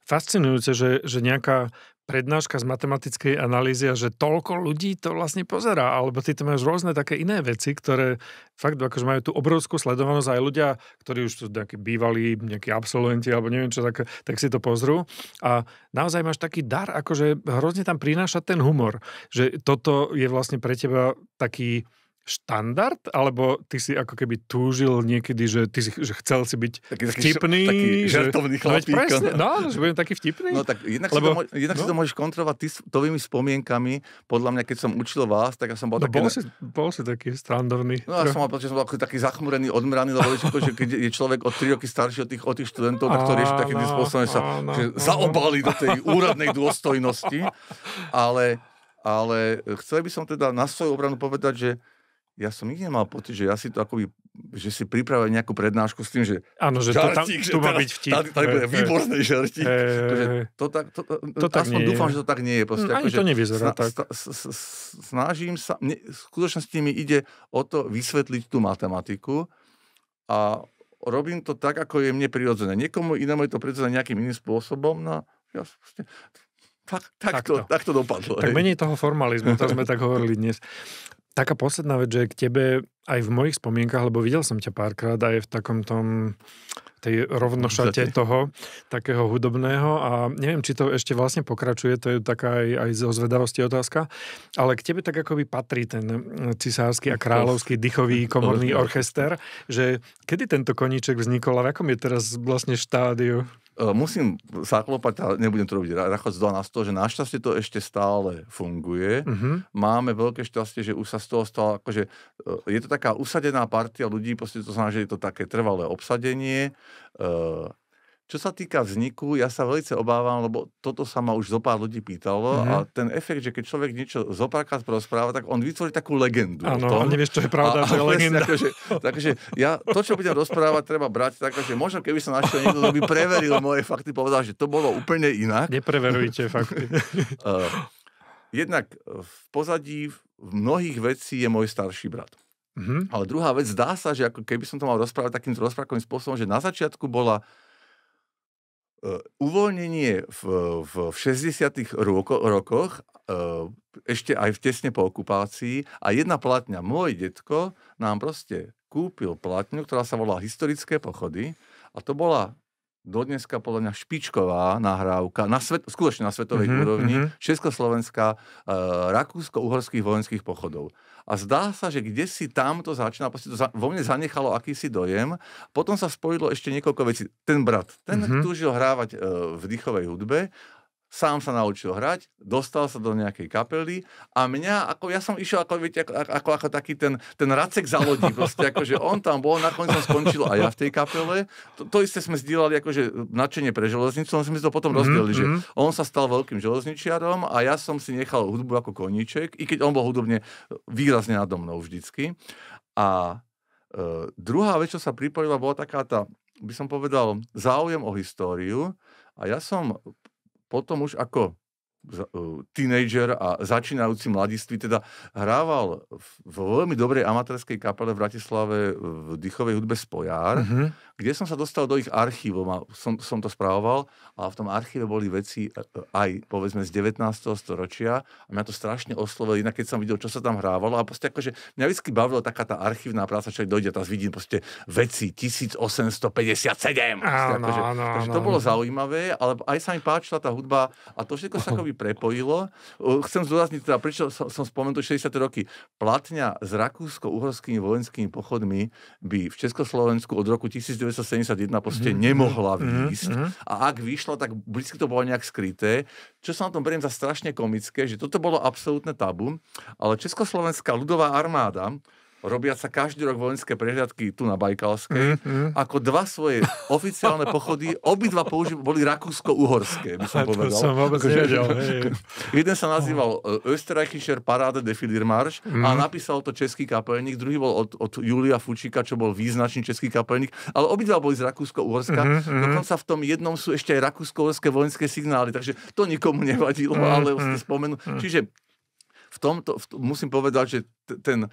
fascinujúce, že nejaká prednáška z matematickej analýzy a že toľko ľudí to vlastne pozerá, alebo ty tam máš rôzne také iné veci, ktoré fakt akože majú tú obrovskú sledovanosť, aj ľudia, ktorí už sú nejakí bývalí, nejakí absolventi, alebo neviem čo, tak si to pozrú. A naozaj máš taký dar, akože hrozne tam prináša ten humor, že toto je vlastne pre teba taký štandard, alebo ty si ako keby túžil niekedy, že že chcel si byť vtipný. Taký žartovný chlapík. No, že budem taký vtipný. No tak jednak si to môžeš kontrolovať tvojimi spomienkami. Podľa mňa, keď som učil vás, tak ja som bol taký... Bol si taký strandovný. No ja som mal pocit, že som bol taký zachmurený, odmeraný, lebo že keď je človek o 3 roky starší od tých študentov, tak to rieši takým spôsobom, že sa zaobali do tej úradnej dôstojnosti. Ale chcel by som teda na svoju obranu povedať, že ja som nikdy nemal pocit, že ja si to akoby, že si pripravil nejakú prednášku s tým, že áno, že žartík, tu má byť vtip. Tady bude výborný žartík. Dúfam, že to tak nie je. Proste, ani to nevyzerá tak. Snažím sa, v skutočnosti mi ide o to vysvetliť tú matematiku a robím to tak, ako je mne prirodzené. Niekomu inému je to prirodzené nejakým iným spôsobom. No, ja proste, tak to dopadlo. Tak menej toho formalizmu, to sme tak hovorili dnes. Taká posledná vec, že k tebe aj v mojich spomienkach, lebo videl som ťa párkrát aj v takom tom tej rovnošate toho, takého hudobného a neviem, či to ešte vlastne pokračuje, to je taká aj zo zvedavosti otázka, ale k tebe tak akoby patrí ten cisársky a kráľovský dychový komorný orchester, že kedy tento koníček vznikol a v akom je teraz vlastne štádiu? Musím sa klopať, ale nebudem to robiť rachot z na to, že našťastie to ešte stále funguje. Máme veľké šťastie, že už sa z toho stalo, akože je to taká usadená partia ľudí, proste to znamená, že je to také trvalé obsadenie. Čo sa týka vzniku, ja sa veľmi obávam, lebo toto sa ma už zo pár ľudí pýtalo a ten efekt, že keď človek niečo zopárkrát rozpráva, tak on vytvorí takú legendu. Áno, a nevieš, čo je pravda, čo je legenda. Takže ja to, čo budem rozprávať, treba brať tak, že možno keby som našiel niekto, kto by preveril moje fakty, povedal, že to bolo úplne inak. Nepreverujte fakty. Jednak v pozadí v mnohých vecí je môj starší brat. Ale druhá vec, zdá sa, že ako keby som to mal rozprávať takýmto rozprávkovým spôsobom, že na začiatku bola uvoľnenie v 60. rokoch, ešte aj tesne po okupácii a jedna platňa, môj detko nám proste kúpil platňu, ktorá sa volá Historické pochody a to bola dodneska podľa mňa špičková nahrávka, skutočne na svetovej úrovni, Československá, rakúsko-uhorských vojenských pochodov. A zdá sa, že kdesi tam to začína, to vo mne zanechalo akýsi dojem. Potom sa spojilo ešte niekoľko vecí. Ten brat, ten túžil hrávať v dýchovej hudbe, sám sa naučil hrať, dostal sa do nejakej kapely a mňa, ako ja som išiel ako taký ten racek za lodí, proste akože on tam bol, nakoniec som skončil a ja v tej kapele. To isté sme zdieľali akože nadšenie pre železnicu, len sme si to potom rozdielili, že on sa stal veľkým železničiarom a ja som si nechal hudbu ako koníček, i keď on bol hudobne výrazne nado mnou vždycky. A druhá vec, čo sa pripojila, bola taká tá, by som povedal, záujem o históriu a ja som potom už ako tínedžer a začínajúci mladiství teda hrával v veľmi dobrej amatérskej kapele v Bratislave v dýchovej hudbe Spojár, kde som sa dostal do ich archívov, som to spravoval a v tom archíve boli veci aj povedzme z 19. storočia a mňa to strašne oslovilo, inak keď som videl, čo sa tam hrávalo a proste akože mňa vždy bavila taká tá archívna práca, človek dojde a teraz vidím proste veci 1857. Takže to bolo zaujímavé, ale aj sa mi páčila tá hudba a to všetko sa akoby prepojilo. Chcem zdôrazniť teda, prečo som spomenul 60. roky. Platňa s rakúsko-uhorskými vojenskými pochodmi by v Československu od roku 1971 proste nemohla výjsť. A ak vyšla, tak vždy to bolo nejak skryté. Čo sa na tom beriem za strašne komické, že toto bolo absolútne tabu, ale Československá ľudová armáda robiaca každý rok vojenské prehliadky tu na Bajkalskej, ako dva svoje oficiálne pochody, obidva boli rakúsko-uhorské, by som povedal. To som vôbec nevedel. Jeden sa nazýval Österreichischer Parade de Filirmarsch a napísal to český kapelník, druhý bol od Julia Fučíka, čo bol význačný český kapelník, ale obidva boli z Rakúsko-Uhorska. Dokonca v tom jednom sú ešte aj rakúsko-uhorské vojenské signály, takže to nikomu nevadilo, ale ste spomenú. Čiže musím povedať, že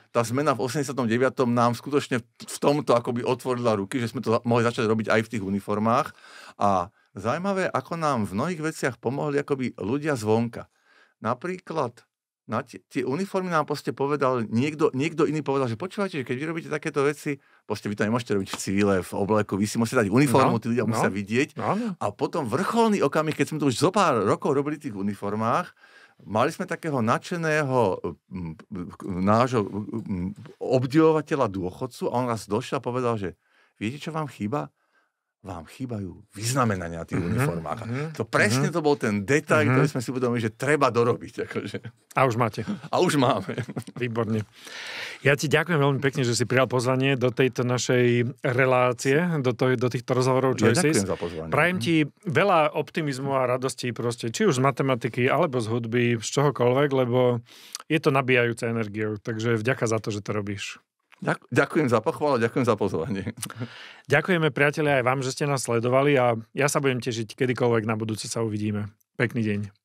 tá zmena v 89. nám skutočne v tomto akoby otvorila ruky, že sme to mohli začať robiť aj v tých uniformách. A zaujímavé, ako nám v mnohých veciach pomohli akoby ľudia zvonka. Napríklad na tie uniformy nám proste povedal, niekto iný povedal, že počúvajte, že keď vy robíte takéto veci, proste vy to nemôžete robiť v civile, v obleku, vy si musíte dať uniformu, tí ľudia musia vidieť. A potom vrcholný okamih, keď sme to už zo pár rokov robili v tých uniformách, mali sme takého nadšeného nášho obdivovateľa dôchodcu a on raz došiel a povedal, že viete, čo vám chýba? Vám chýbajú vyznamenania na tých uniformách. To presne to bol ten detail, ktorý sme si uvedomili, že treba dorobiť. Akože. A už máte. A už máme. Výborne. Ja ti ďakujem veľmi pekne, že si prijal pozvanie do tejto našej relácie, do týchto rozhovorov Choices. Ďakujem za pozvanie. Prajem ti veľa optimizmu a radosti proste, či už z matematiky, alebo z hudby, z čohokoľvek, lebo je to nabíjajúce energiou. Takže vďaka za to, že to robíš. Ďakujem za pochvalu, ďakujem za pozvanie. Ďakujeme, priatelia, aj vám, že ste nás sledovali a ja sa budem tešiť, kedykoľvek na budúce sa uvidíme. Pekný deň.